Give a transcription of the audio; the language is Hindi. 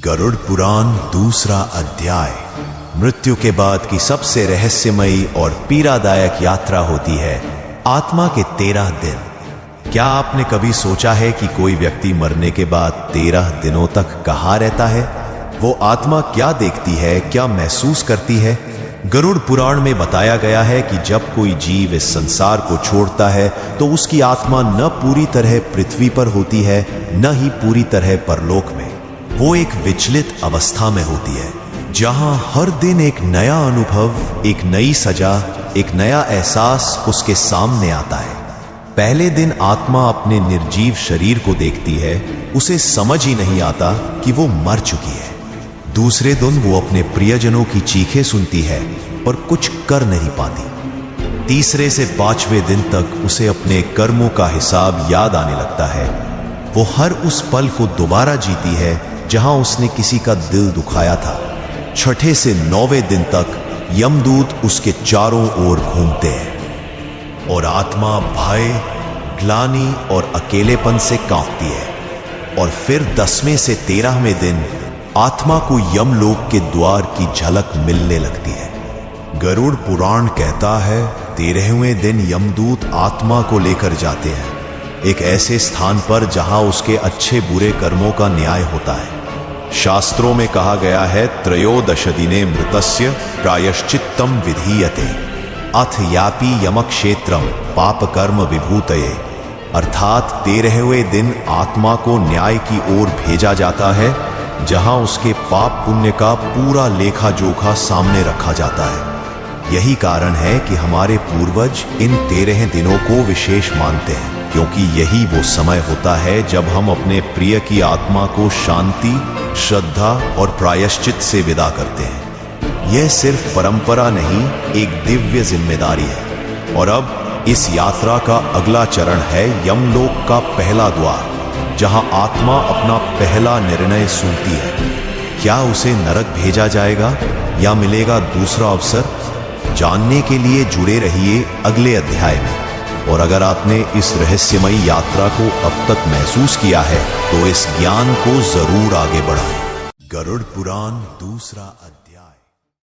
गरुड़ पुराण दूसरा अध्याय। मृत्यु के बाद की सबसे रहस्यमयी और पीड़ादायक यात्रा होती है आत्मा के 13 दिन। क्या आपने कभी सोचा है कि कोई व्यक्ति मरने के बाद 13 दिनों तक कहाँ रहता है? वो आत्मा क्या देखती है, क्या महसूस करती है? गरुड़ पुराण में बताया गया है कि जब कोई जीव इस संसार को छोड़ता है तो उसकी आत्मा न पूरी तरह पृथ्वी पर होती है, न ही पूरी तरह परलोक में। वो एक विचलित अवस्था में होती है, जहां हर दिन एक नया अनुभव, एक नई सजा, एक नया एहसास उसके सामने आता है। पहले दिन आत्मा अपने निर्जीव शरीर को देखती है, उसे समझ ही नहीं आता कि वो मर चुकी है। दूसरे दिन वो अपने प्रियजनों की चीखें सुनती है और कुछ कर नहीं पाती। तीसरे से 5वें दिन तक उसे अपने कर्मों का हिसाब याद आने लगता है। वो हर उस पल को दोबारा जीती है जहां उसने किसी का दिल दुखाया था। 6ठे से 9वें दिन तक यमदूत उसके चारों ओर घूमते हैं और आत्मा भय, ग्लानि और अकेलेपन से कांपती है। और फिर 10वें से 13वें दिन आत्मा को यमलोक के द्वार की झलक मिलने लगती है। गरुड़ पुराण कहता है 13वें दिन यमदूत आत्मा को लेकर जाते हैं एक ऐसे स्थान पर जहां उसके अच्छे बुरे कर्मों का न्याय होता है। शास्त्रों में कहा गया है 13 दिने मृतस्य प्रायश्चित्तम विधीयते अथ यापि यमक्षेत्रम पाप कर्म विभूतये। अर्थात 13वें दिन आत्मा को न्याय की ओर भेजा जाता है, जहां उसके पाप पुण्य का पूरा लेखा जोखा सामने रखा जाता है। यही कारण है कि हमारे पूर्वज इन 13 दिनों को विशेष मानते हैं, क्योंकि यही वो समय होता है जब हम अपने प्रिय की आत्मा को शांति, श्रद्धा और प्रायश्चित से विदा करते हैं। यह सिर्फ परंपरा नहीं, एक दिव्य जिम्मेदारी है। और अब इस यात्रा का अगला चरण है यमलोक का पहला द्वार, जहां आत्मा अपना पहला निर्णय सुनती है। क्या उसे नरक भेजा जाएगा या मिलेगा दूसरा अवसर? जानने के लिए जुड़े रहिए अगले अध्याय में। और अगर आपने इस रहस्यमयी यात्रा को अब तक महसूस किया है तो इस ज्ञान को जरूर आगे बढ़ाएं। गरुड़ पुराण दूसरा अध्याय।